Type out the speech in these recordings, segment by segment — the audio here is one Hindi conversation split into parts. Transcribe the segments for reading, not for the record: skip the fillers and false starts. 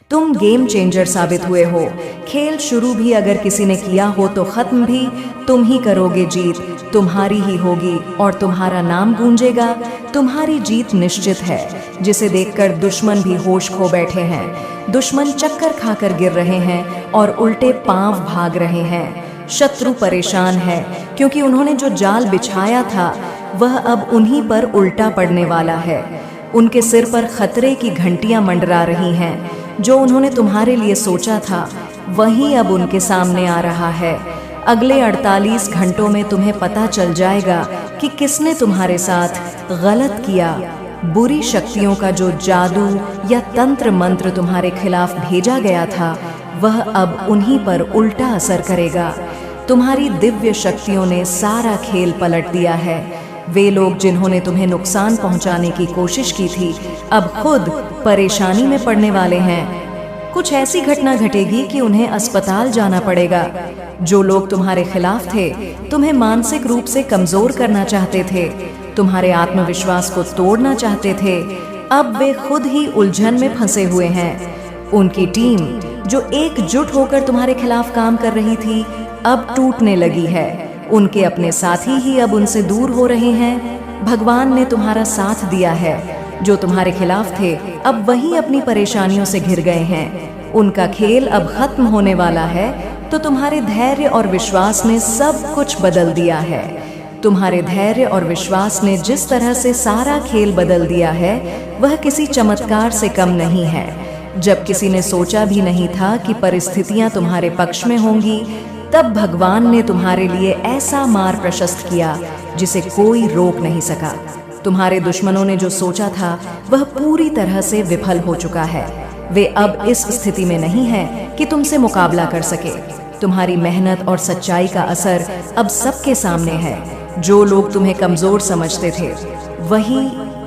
तुम गेम चेंजर साबित हुए हो। खेल शुरू भी अगर किसी ने किया हो तो खत्म भी तुम ही करोगे। जीत तुम्हारी ही होगी और तुम्हारा नाम गूंजेगा। तुम्हारी जीत निश्चित है, जिसे देखकर दुश्मन भी होश खो बैठे हैं। दुश्मन चक्कर खाकर गिर रहे हैं और उल्टे पांव भाग रहे हैं। शत्रु परेशान है क्योंकि उन्होंने जो जाल बिछाया था वह अब उन्हीं पर उल्टा पड़ने वाला है। उनके सिर पर खतरे की घंटियां मंडरा रही हैं। जो उन्होंने तुम्हारे लिए सोचा था वही अब उनके सामने आ रहा है। अगले 48 घंटों में तुम्हें पता चल जाएगा कि किसने तुम्हारे साथ गलत किया। बुरी शक्तियों का जो जादू या तंत्र मंत्र तुम्हारे खिलाफ भेजा गया था वह अब उन्हीं पर उल्टा असर करेगा। तुम्हारी दिव्य शक्तियों ने सारा खेल पलट दिया है। वे लोग जिन्होंने तुम्हें नुकसान पहुंचाने की कोशिश की थी अब खुद परेशानी में पड़ने वाले हैं। कुछ ऐसी घटना घटेगी कि उन्हें अस्पताल जाना पड़ेगा। जो लोग तुम्हारे खिलाफ थे, तुम्हें मानसिक रूप से कमजोर करना चाहते थे, तुम्हारे आत्मविश्वास को तोड़ना चाहते थे, अब वे खुद ही उलझन में फंसे हुए हैं। उनकी टीम जो एकजुट होकर तुम्हारे खिलाफ काम कर रही थी अब टूटने लगी है। उनके अपने साथी ही अब उनसे दूर हो रहे हैं। भगवान ने तुम्हारा साथ दिया है। जो तुम्हारे खिलाफ थे अब वही अपनी परेशानियों से घिर गए हैं। उनका खेल अब खत्म होने वाला है, तो तुम्हारे धैर्य और विश्वास ने सब कुछ बदल दिया है। तुम्हारे धैर्य और विश्वास ने जिस तरह से सारा खेल बदल दिया है वह किसी चमत्कार से कम नहीं है। जब किसी ने सोचा भी नहीं था कि परिस्थितियां तुम्हारे पक्ष में होंगी, तब भगवान ने तुम्हारे लिए ऐसा मार्ग प्रशस्त किया जिसे कोई रोक नहीं सका। तुम्हारे दुश्मनों ने जो सोचा था वह पूरी तरह से विफल हो चुका है। वे अब इस स्थिति में नहीं हैं कि तुमसे मुकाबला कर सके। तुम्हारी मेहनत और सच्चाई का असर अब सबके सामने है। जो लोग तुम्हें कमजोर समझते थे वही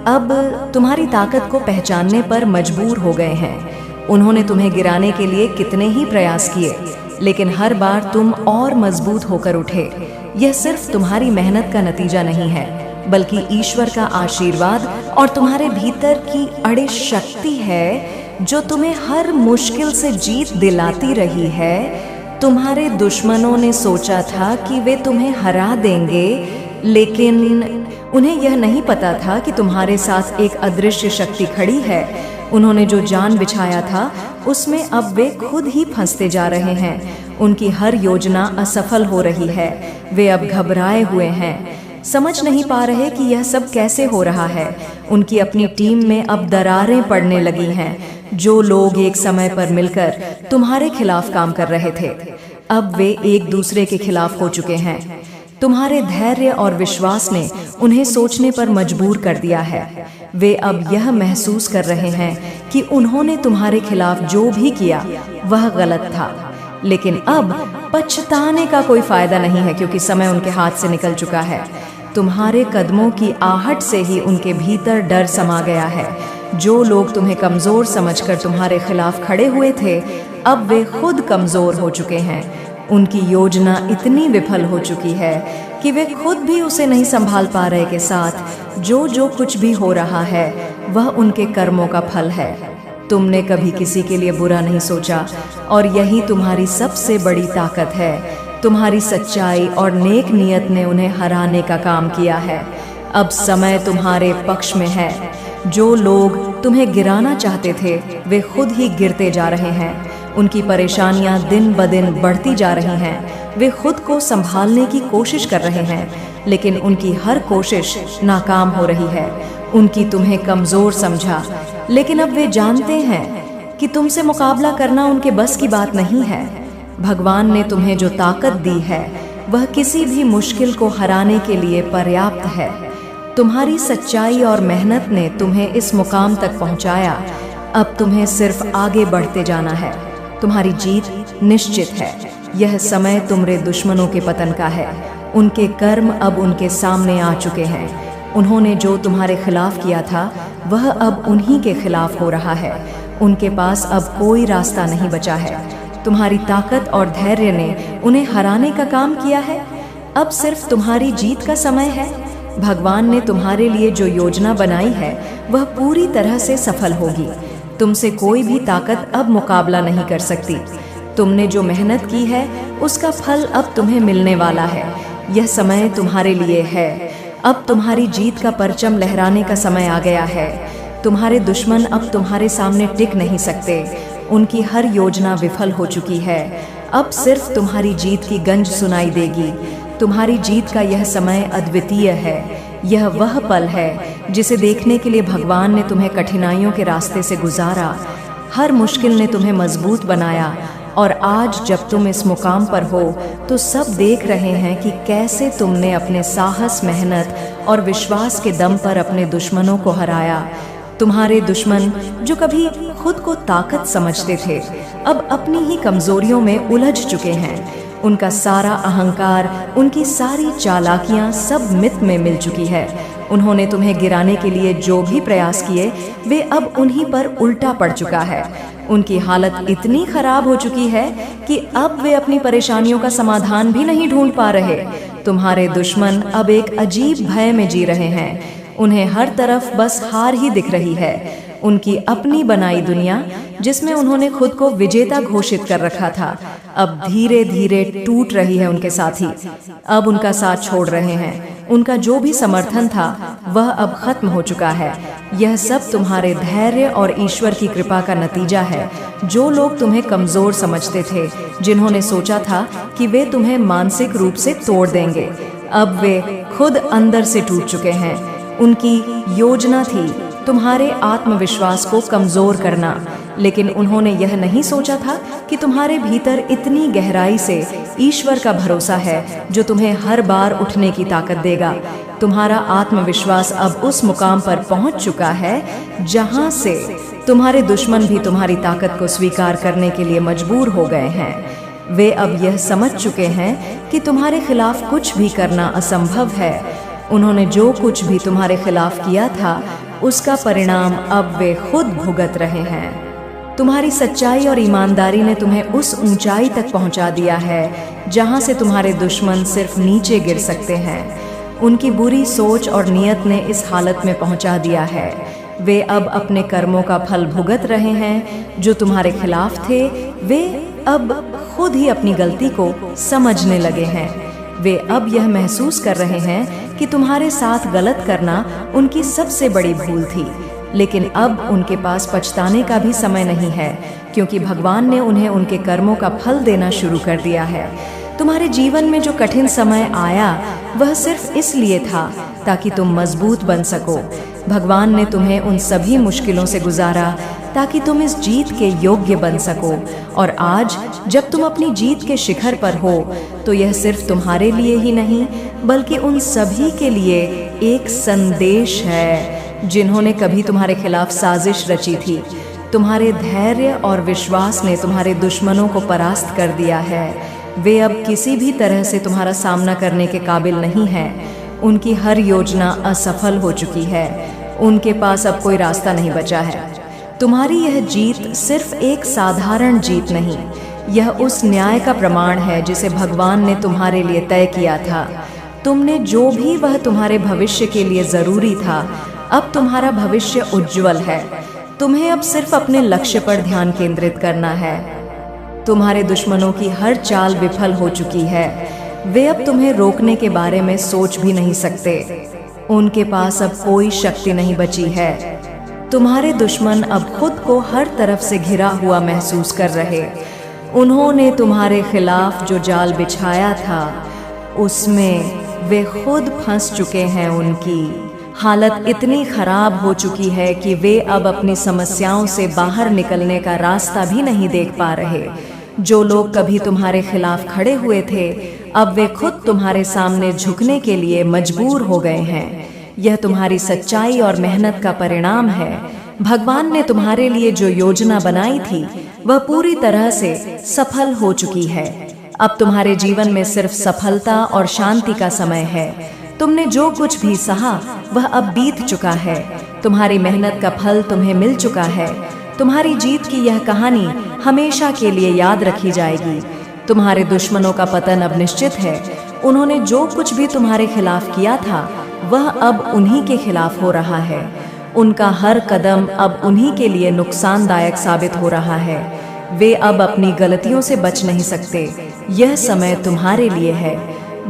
अब तुम्हारी ताकत को पहचानने पर मजबूर हो गए हैं। उन्होंने तुम्हें गिराने के लिए कितने ही प्रयास किए, लेकिन हर बार तुम और मजबूत होकर उठे। यह सिर्फ तुम्हारी मेहनत का नतीजा नहीं है, बल्कि ईश्वर का आशीर्वाद और तुम्हारे भीतर की अड़िग शक्ति है जो तुम्हें हर मुश्किल से जीत दिलाती रही है। तुम्हारे दुश्मनों ने सोचा था कि वे तुम्हें हरा देंगे, लेकिन उन्हें यह नहीं पता था कि तुम्हारे साथ एक अदृश्य शक्ति खड़ी है। उन्होंने जो जान बिछाया था उसमें अब वे खुद ही फंसते जा रहे हैं। उनकी हर योजना असफल हो रही है। वे अब घबराए हुए हैं, समझ नहीं पा रहे कि यह सब कैसे हो रहा है। उनकी अपनी टीम में अब दरारें पड़ने लगी हैं। जो लोग एक समय पर मिलकर तुम्हारे खिलाफ काम कर रहे थे अब वे एक दूसरे के खिलाफ हो चुके हैं। तुम्हारे धैर्य और विश्वास ने उन्हें सोचने पर मजबूर कर दिया है। वे अब यह महसूस कर रहे हैं कि उन्होंने तुम्हारे खिलाफ जो भी किया वह गलत था, लेकिन अब पछताने का कोई फायदा नहीं है क्योंकि समय उनके हाथ से निकल चुका है। तुम्हारे कदमों की आहट से ही उनके भीतर डर समा गया है। जो लोग तुम्हें कमजोर समझकर तुम्हारे खिलाफ खड़े हुए थे अब वे खुद कमजोर हो चुके हैं। उनकी योजना इतनी विफल हो चुकी है कि वे खुद भी उसे नहीं संभाल पा रहे के साथ जो कुछ भी हो रहा है वह उनके कर्मों का फल है। तुमने कभी किसी के लिए बुरा नहीं सोचा और यही तुम्हारी सबसे बड़ी ताकत है। तुम्हारी सच्चाई और नेक नियत ने उन्हें हराने का काम किया है। अब समय तुम्हारे पक्ष में है। जो लोग तुम्हें गिराना चाहते थे वे खुद ही गिरते जा रहे हैं। उनकी परेशानियां दिन ब दिन बढ़ती जा रही हैं। वे खुद को संभालने की कोशिश कर रहे हैं, लेकिन उनकी हर कोशिश नाकाम हो रही है। उनकी तुम्हें कमजोर समझा, लेकिन अब वे जानते हैं कि तुमसे मुकाबला करना उनके बस की बात नहीं है। भगवान ने तुम्हें जो ताकत दी है वह किसी भी मुश्किल को हराने के लिए पर्याप्त है। तुम्हारी सच्चाई और मेहनत ने तुम्हें इस मुकाम तक पहुंचाया। अब तुम्हें सिर्फ आगे बढ़ते जाना है। तुम्हारी जीत निश्चित है। यह समय तुम्हारे दुश्मनों के पतन का है। उनके कर्म अब उनके सामने आ चुके हैं। उन्होंने जो तुम्हारे खिलाफ किया था वह अब उन्हीं के खिलाफ हो रहा है। उनके पास अब कोई रास्ता नहीं बचा है। तुम्हारी ताकत और धैर्य ने उन्हें हराने का काम किया है। अब सिर्फ तुम्हारी जीत का समय है। भगवान ने तुम्हारे लिए जो योजना बनाई है वह पूरी तरह से सफल होगी। तुमसे कोई भी ताकत अब मुकाबला नहीं कर सकती। तुमने जो मेहनत की है उसका फल अब तुम्हें मिलने वाला है। यह समय तुम्हारे लिए है। अब तुम्हारी जीत का परचम लहराने का समय आ गया है। तुम्हारे दुश्मन अब तुम्हारे सामने टिक नहीं सकते। उनकी हर योजना विफल हो चुकी है। अब सिर्फ तुम्हारी जीत की गंज सुनाई देगी। तुम्हारी जीत का यह समय अद्वितीय है। यह वह पल है जिसे देखने के लिए भगवान ने तुम्हें कठिनाइयों के रास्ते से गुजारा। हर मुश्किल ने तुम्हें मजबूत बनाया और आज जब तुम इस मुकाम पर हो तो सब देख रहे हैं कि कैसे तुमने अपने साहस, मेहनत और विश्वास के दम पर अपने दुश्मनों को हराया। तुम्हारे दुश्मन जो कभी खुद को ताकत समझते थे, अब अपनी ही कमजोरियों में उलझ चुके हैं। उनका सारा अहंकार, उनकी सारी चालाकियां सब मिथ में मिल चुकी है। उन्होंने तुम्हें गिराने के लिए जो भी प्रयास किए वे अब उन्हीं पर उल्टा पड़ चुका है। उनकी हालत इतनी खराब हो चुकी है कि अब वे अपनी परेशानियों का समाधान भी नहीं ढूंढ पा रहे। तुम्हारे दुश्मन अब एक अजीब भय में जी रहे हैं। उन्हें हर तरफ बस हार ही दिख रही है। उनकी अपनी बनाई दुनिया, जिसमें उन्होंने खुद को विजेता घोषित कर रखा था, अब धीरे धीरे टूट रही है उनके साथी। अब उनका साथ छोड़ रहे हैं। उनका जो भी समर्थन था वह अब खत्म हो चुका है। यह सब तुम्हारे धैर्य और ईश्वर की कृपा का नतीजा है। जो लोग तुम्हें कमजोर समझते थे, जिन्होंने सोचा था कि वे तुम्हें मानसिक रूप से तोड़ देंगे, अब वे खुद अंदर से टूट चुके हैं। उनकी योजना थी तुम्हारे आत्मविश्वास को कमजोर करना, लेकिन उन्होंने यह नहीं सोचा था कि तुम्हारे भीतर इतनी गहराई से ईश्वर का भरोसा है जो तुम्हें हर बार उठने की ताकत देगा। तुम्हारा आत्मविश्वास अब उस मुकाम पर पहुंच चुका है जहां से तुम्हारे दुश्मन भी तुम्हारी ताकत को स्वीकार करने के लिए मजबूर हो गए हैं। वे अब यह समझ चुके हैं कि तुम्हारे खिलाफ कुछ भी करना असंभव है। उन्होंने जो कुछ भी तुम्हारे खिलाफ किया था उसका परिणाम अब वे खुद भुगत रहे हैं। तुम्हारी सच्चाई और ईमानदारी ने तुम्हें उस ऊंचाई तक पहुंचा दिया है जहां से तुम्हारे दुश्मन सिर्फ नीचे गिर सकते हैं। उनकी बुरी सोच और नियत ने इस हालत में पहुंचा दिया है। वे अब अपने कर्मों का फल भुगत रहे हैं। जो तुम्हारे खिलाफ थे वे अब खुद ही अपनी गलती को समझने लगे हैं। वे अब यह महसूस कर रहे हैं कि तुम्हारे साथ गलत करना उनकी सबसे बड़ी भूल थी, लेकिन अब उनके पास पछताने का भी समय नहीं है, क्योंकि भगवान ने उन्हें उनके कर्मों का फल देना शुरू कर दिया है। तुम्हारे जीवन में जो कठिन समय आया वह सिर्फ इसलिए था ताकि तुम मजबूत बन सको। भगवान ने तुम्हें उन सभी मुश्किलों से गुजारा ताकि तुम इस जीत के योग्य बन सको। और आज जब तुम अपनी जीत के शिखर पर हो तो यह सिर्फ तुम्हारे लिए ही नहीं बल्कि उन सभी के लिए एक संदेश है जिन्होंने कभी तुम्हारे खिलाफ साजिश रची थी। तुम्हारे धैर्य और विश्वास ने तुम्हारे दुश्मनों को परास्त कर दिया है। वे अब किसी भी तरह से तुम्हारा सामना करने के काबिल नहीं हैं। उनकी हर योजना असफल हो चुकी है। उनके पास अब कोई रास्ता नहीं बचा है। तुम्हारी यह जीत सिर्फ एक साधारण जीत नहीं, यह उस न्याय का प्रमाण है जिसे भगवान ने तुम्हारे लिए तय किया था। तुमने जो भी वह तुम्हारे भविष्य के लिए जरूरी था, अब तुम्हारा भविष्य उज्जवल है। तुम्हें अब सिर्फ अपने लक्ष्य पर ध्यान केंद्रित करना है। तुम्हारे दुश्मनों की हर चाल विफल हो चुकी है। वे अब तुम्हें रोकने के बारे में सोच भी नहीं सकते। उनके पास अब कोई शक्ति नहीं बची है। तुम्हारे दुश्मन अब खुद को हर तरफ से घिरा हुआ महसूस कर रहे। उन्होंने तुम्हारे खिलाफ जो जाल बिछाया था उसमें वे खुद फंस चुके हैं। उनकी हालत इतनी खराब हो चुकी है कि वे अब अपनी समस्याओं से बाहर निकलने का रास्ता भी नहीं देख पा रहे। जो लोग कभी तुम्हारे खिलाफ खड़े हुए थे, अब वे खुद तुम्हारे सामने झुकने के लिए मजबूर हो गए हैं। यह तुम्हारी सच्चाई और मेहनत का परिणाम है। भगवान ने तुम्हारे लिए जो योजना बनाई थी वह पूरी तरह से सफल हो चुकी है। अब तुम्हारे जीवन में सिर्फ सफलता और शांति का समय है। तुमने जो कुछ भी सहा वह अब बीत चुका है। तुम्हारी मेहनत का फल तुम्हें मिल चुका है। तुम्हारी जीत की यह कहानी हमेशा के लिए याद रखी जाएगी। तुम्हारे दुश्मनों का पतन अब निश्चित है। उन्होंने जो कुछ भी तुम्हारे खिलाफ किया था वह अब उन्हीं के खिलाफ हो रहा है। उनका हर कदम अब उन्हीं के लिए नुकसानदायक साबित हो रहा है। वे अब अपनी गलतियों से बच नहीं सकते। यह समय तुम्हारे लिए है।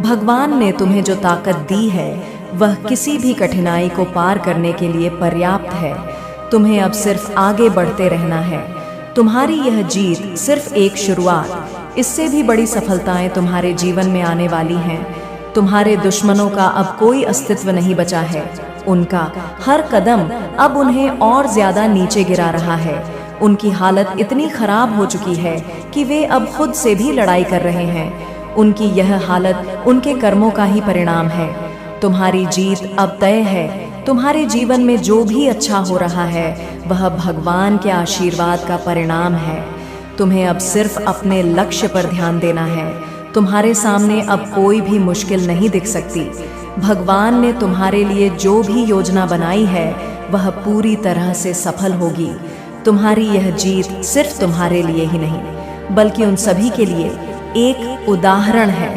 भगवान ने तुम्हें जो ताकत दी है वह किसी भी कठिनाई को पार करने के लिए पर्याप्त है। तुम्हें अब सिर्फ आगे बढ़ते रहना है। तुम्हारी यह जीत सिर्फ एक शुरुआत, इससे भी बड़ी सफलताएं तुम्हारे जीवन में आने वाली हैं। तुम्हारे दुश्मनों का अब कोई अस्तित्व नहीं बचा है। उनका हर कदम अब उन्हें और ज्यादा नीचे गिरा रहा है। उनकी हालत इतनी खराब हो चुकी है कि वे अब खुद से भी लड़ाई कर रहे हैं। उनकी यह हालत उनके कर्मों का ही परिणाम है। तुम्हारी जीत अब तय है। तुम्हारे जीवन में जो भी अच्छा हो रहा है वह भगवान के आशीर्वाद का परिणाम है। तुम्हें अब सिर्फ अपने लक्ष्य पर ध्यान देना है। तुम्हारे सामने अब कोई भी मुश्किल नहीं दिख सकती। भगवान ने तुम्हारे लिए जो भी योजना बनाई है वह पूरी तरह से सफल होगी। तुम्हारी यह जीत सिर्फ तुम्हारे लिए ही नहीं बल्कि उन सभी के लिए एक उदाहरण है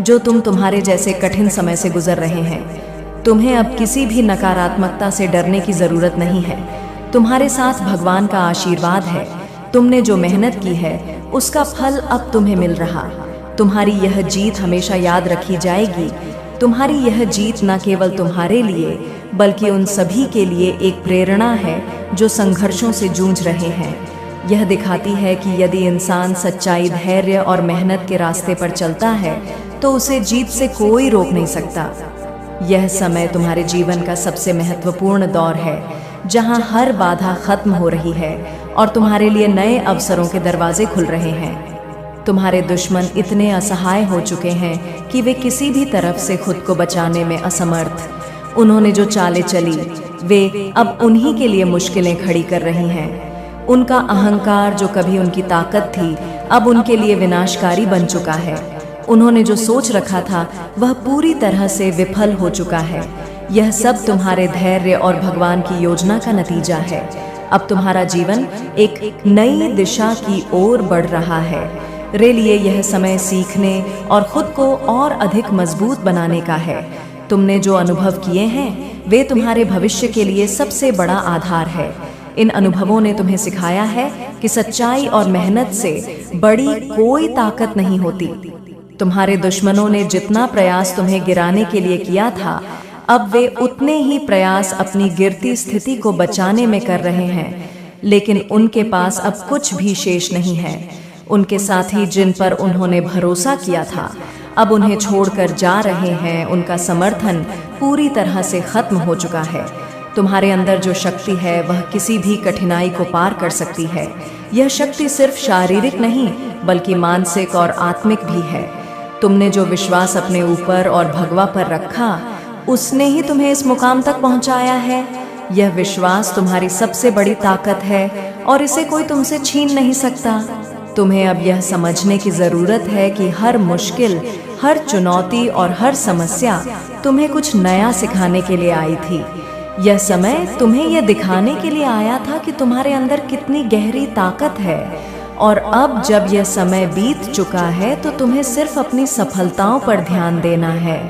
जो तुम्हारे जैसे कठिन समय से गुजर रहे हैं। तुम्हें अब किसी भी नकारात्मकता से डरने की जरूरत नहीं है। तुम्हारे साथ भगवान का आशीर्वाद है। तुमने जो मेहनत की है उसका फल अब तुम्हें मिल रहा। तुम्हारी यह जीत हमेशा याद रखी जाएगी। तुम्हारी यह जीत न केवल तुम्हारे लिए बल्कि उन सभी के लिए एक प्रेरणा है जो संघर्षों से जूझ रहे हैं। यह दिखाती है कि यदि इंसान सच्चाई, धैर्य और मेहनत के रास्ते पर चलता है तो उसे जीत से कोई रोक नहीं सकता। यह समय तुम्हारे जीवन का सबसे महत्वपूर्ण दौर है जहां हर बाधा खत्म हो रही है और तुम्हारे लिए नए अवसरों के दरवाजे खुल रहे हैं। तुम्हारे दुश्मन इतने असहाय हो चुके हैं कि वे किसी भी तरफ से खुद को बचाने में असमर्थ। उन्होंने जो चालें चली वे अब उन्हीं के लिए मुश्किलें खड़ी कर रही हैं। उनका अहंकार जो कभी उनकी ताकत थी अब उनके लिए विनाशकारी बन चुका है। उन्होंने जो सोच रखा था वह पूरी तरह से विफल हो चुका है। यह सब तुम्हारे धैर्य और भगवान की योजना का नतीजा है। अब तुम्हारा जीवन एक नई दिशा की ओर बढ़ रहा है। रे लिए यह समय सीखने और खुद को और अधिक मजबूत बनाने का है। तुमने जो अनुभव किए हैं वे तुम्हारे भविष्य के लिए सबसे बड़ा आधार है। इन अनुभवों ने तुम्हें सिखाया है कि सच्चाई और मेहनत से बड़ी कोई ताकत नहीं होती। तुम्हारे दुश्मनों ने जितना प्रयास तुम्हें गिराने के लिए किया था अब वे उतने ही प्रयास अपनी गिरती स्थिति को बचाने में कर रहे हैं, लेकिन उनके पास अब कुछ भी शेष नहीं है। उनके साथी जिन पर उन्होंने भरोसा किया था अब उन्हें छोड़कर जा रहे हैं। उनका समर्थन पूरी तरह से खत्म हो चुका है। तुम्हारे अंदर जो शक्ति है वह किसी भी कठिनाई को पार कर सकती है। यह शक्ति सिर्फ शारीरिक नहीं बल्कि मानसिक और आत्मिक भी है। तुमने जो विश्वास अपने ऊपर और भगवा पर रखा उसने ही तुम्हें इस मुकाम तक पहुंचाया है। यह विश्वास तुम्हारी सबसे बड़ी ताकत है और इसे कोई तुमसे छीन नहीं सकता। तुम्हें अब यह समझने की जरूरत है कि हर मुश्किल, हर चुनौती और हर समस्या तुम्हें कुछ नया सिखाने के लिए आई थी। यह समय तुम्हें यह दिखाने के लिए आया था कि तुम्हारे अंदर कितनी गहरी ताकत है। और अब जब यह समय बीत चुका है तो तुम्हें सिर्फ अपनी सफलताओं पर ध्यान देना है।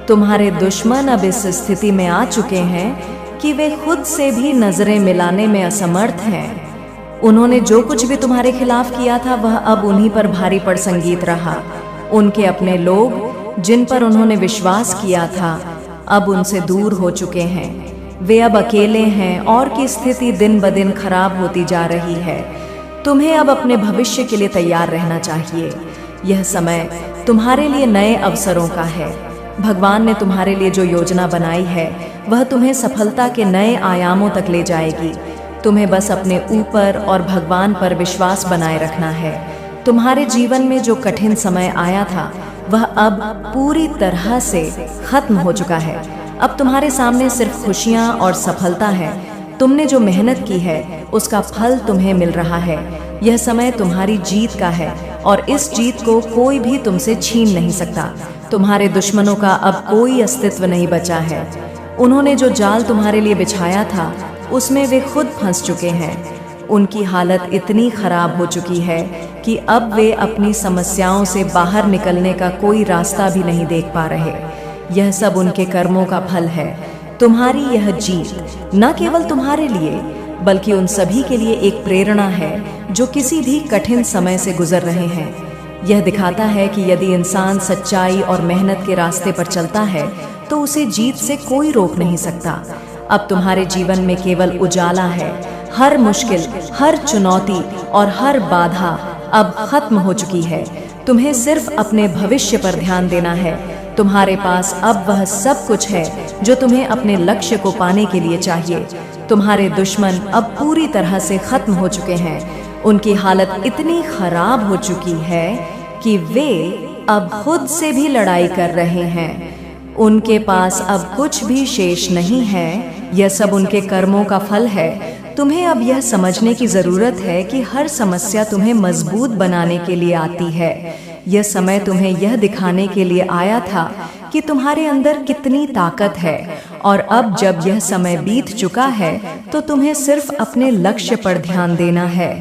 तुम्हारे दुश्मन अब इस स्थिति में आ चुके हैं कि वे खुद से भी नजरें मिलाने में असमर्थ हैं। उन्होंने जो कुछ भी तुम्हारे खिलाफ किया था वह अब उन्हीं पर भारी पड़ संगीत रहा। उनके अपने लोग जिन पर उन्होंने विश्वास किया था अब उनसे दूर हो चुके हैं। वे अब अकेले हैं और की स्थिति दिन ब दिन खराब होती जा रही है। तुम्हें अब अपने भविष्य के लिए तैयार रहना चाहिए। यह समय तुम्हारे लिए नए अवसरों का है। भगवान ने तुम्हारे लिए जो योजना बनाई है वह तुम्हें सफलता के नए आयामों तक ले जाएगी। तुम्हें बस अपने ऊपर और भगवान पर विश्वास बनाए रखना है। तुम्हारे जीवन में जो कठिन समय आया था वह अब पूरी तरह से खत्म हो चुका है। अब तुम्हारे सामने सिर्फ खुशियां और सफलता है। तुमने जो मेहनत की है उसका फल तुम्हें मिल रहा है। यह समय तुम्हारी जीत का है और इस जीत को कोई भी तुमसे छीन नहीं सकता। तुम्हारे दुश्मनों का अब कोई अस्तित्व नहीं बचा है। उन्होंने जो जाल तुम्हारे लिए बिछाया था उसमें वे खुद फंस चुके हैं। उनकी हालत इतनी खराब हो चुकी है कि अब वे अपनी समस्याओं से बाहर निकलने का कोई रास्ता भी नहीं देख पा रहे। यह सब उनके कर्मों का फल है। तुम्हारी यह जीत न केवल तुम्हारे लिए बल्कि उन सभी के लिए एक प्रेरणा है जो किसी भी कठिन समय से गुजर रहे हैं। यह दिखाता है कि यदि इंसान सच्चाई और मेहनत के रास्ते पर चलता है तो उसे जीत से कोई रोक नहीं सकता। अब तुम्हारे जीवन में केवल उजाला है। हर मुश्किल, हर चुनौती और हर बाधा अब खत्म हो चुकी है। तुम्हें सिर्फ अपने भविष्य पर ध्यान देना है। तुम्हारे पास अब वह सब कुछ है जो तुम्हें अपने लक्ष्य को पाने के लिए चाहिए। तुम्हारे दुश्मन अब पूरी तरह से खत्म हो चुके हैं। उनकी हालत इतनी खराब हो चुकी है कि वे अब खुद से भी लड़ाई कर रहे हैं। उनके पास अब कुछ भी शेष नहीं है। यह सब उनके कर्मों का फल है। तुम्हें अब यह समझने की जरूरत है कि हर समस्या तुम्हें मजबूत बनाने के लिए आती है। यह समय तुम्हें यह दिखाने के लिए आया था कि तुम्हारे अंदर कितनी ताकत है, और अब जब यह समय बीत चुका है तो तुम्हें सिर्फ अपने लक्ष्य पर ध्यान देना है।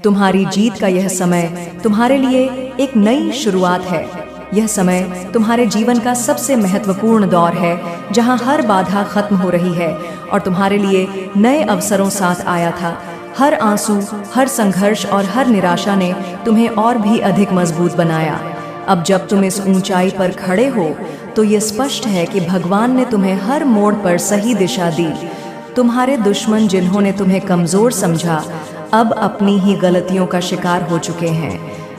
तुम्हारी जीत का यह समय तुम्हारे लिए एक नई शुरुआत है। यह समय तुम्हारे जीवन का सबसे महत्वपूर्ण दौर है, जहां हर बाधा खत्म हो रही है और तुम्हारे लिए नए अवसरों साथ आया था। हर आंसू, हर संघर्ष और हर निराशा ने तुम्हें और भी अधिक मजबूत बनाया। अब जब तुम इस ऊंचाई पर खड़े हो तो ये स्पष्ट है कि भगवान ने तुम्हें हर मोड़ पर सही दिशा दी। तुम्हारे दुश्मन जिन्होंने तुम्हें कमजोर समझा अब अपनी ही गलतियों का शिकार हो चुके हैं।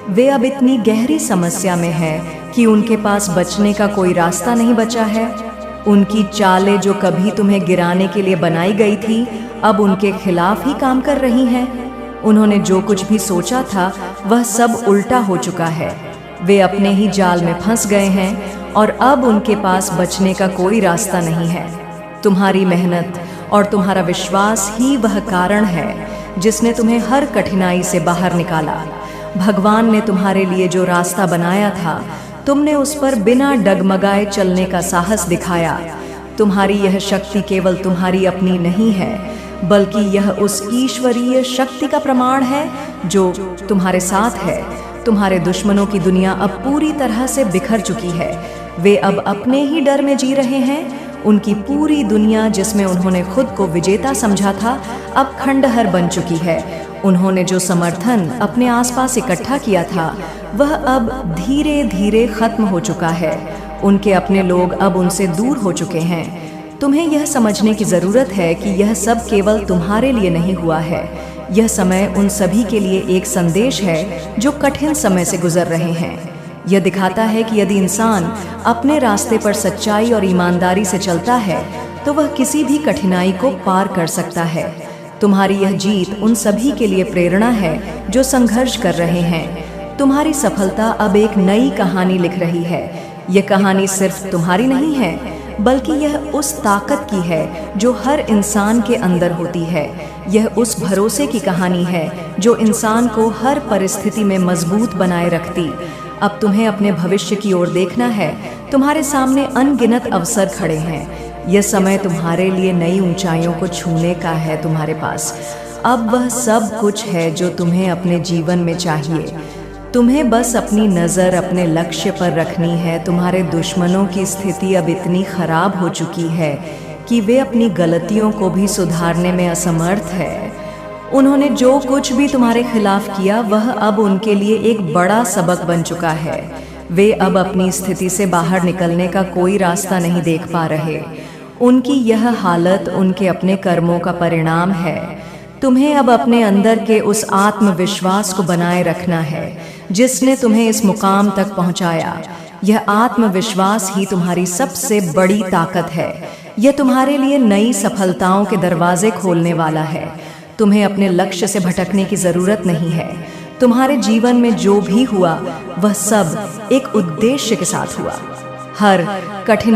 वे अब इतनी गहरी समस्या में हैं कि उनके पास बचने का कोई रास्ता नहीं बचा है। उनकी चालें जो कभी तुम्हें गिराने के लिए बनाई गई थी अब उनके खिलाफ ही काम कर रही हैं। उन्होंने जो कुछ भी सोचा था वह सब उल्टा हो चुका है। वे अपने ही जाल में फंस गए हैं और अब उनके पास बचने का कोई रास्ता नहीं है। तुम्हारी मेहनत और तुम्हारा विश्वास ही वह कारण है जिसने तुम्हें हर कठिनाई से बाहर निकाला। भगवान ने तुम्हारे लिए जो रास्ता बनाया था तुमने उस पर बिना डगमगाए चलने का साहस दिखाया। तुम्हारी यह शक्ति केवल तुम्हारी अपनी नहीं है बल्कि यह उस ईश्वरीय शक्ति का प्रमाण है जो तुम्हारे साथ है। तुम्हारे दुश्मनों की दुनिया अब पूरी तरह से बिखर चुकी है। वे अब अपने ही डर में जी रहे हैं। उनकी पूरी दुनिया जिसमें उन्होंने खुद को विजेता समझा था अब खंडहर बन चुकी है। उन्होंने जो समर्थन अपने आसपास इकट्ठा किया था वह अब धीरे धीरे खत्म हो चुका है। उनके अपने लोग अब उनसे दूर हो चुके हैं। तुम्हें यह समझने की जरूरत है कि यह सब केवल तुम्हारे लिए नहीं हुआ है। यह समय उन सभी के लिए एक संदेश है जो कठिन समय से गुजर रहे हैं। यह दिखाता है कि यदि इंसान अपने रास्ते पर सच्चाई और ईमानदारी से चलता है तो वह किसी भी कठिनाई को पार कर सकता है। तुम्हारी यह जीत उन सभी के लिए प्रेरणा है जो संघर्ष कर रहे हैं। तुम्हारी सफलता अब एक नई कहानी लिख रही है। यह कहानी सिर्फ तुम्हारी नहीं है बल्कि यह उस ताकत की है जो हर इंसान के अंदर होती है। यह उस भरोसे की कहानी है जो इंसान को हर परिस्थिति में मजबूत बनाए रखती। अब तुम्हें अपने भविष्य की ओर देखना है। तुम्हारे सामने अनगिनत अवसर खड़े हैं। यह समय तुम्हारे लिए नई ऊंचाइयों को छूने का है। तुम्हारे पास अब वह सब कुछ है जो तुम्हें अपने जीवन में चाहिए। तुम्हें बस अपनी नज़र अपने लक्ष्य पर रखनी है। तुम्हारे दुश्मनों की स्थिति अब इतनी खराब हो चुकी है कि वे अपनी गलतियों को भी सुधारने में असमर्थ है। उन्होंने जो कुछ भी तुम्हारे खिलाफ किया वह अब उनके लिए एक बड़ा सबक बन चुका है। वे अब अपनी स्थिति से बाहर निकलने का कोई रास्ता नहीं देख पा रहे। उनकी यह हालत उनके अपने कर्मों का परिणाम है। तुम्हें अब अपने अंदर के उस आत्मविश्वास को बनाए रखना है जिसने तुम्हें इस मुकाम तक पहुंचाया। यह आत्मविश्वास ही तुम्हारी सबसे बड़ी ताकत है। यह तुम्हारे लिए नई सफलताओं के दरवाजे खोलने वाला है। तुम्हें अपने लक्ष्य से भटकने की जरूरत नहीं है। तुम्हारे जीवन में जो भी हुआ वह सब एक उद्देश्य के साथ हुआ। हर कठिन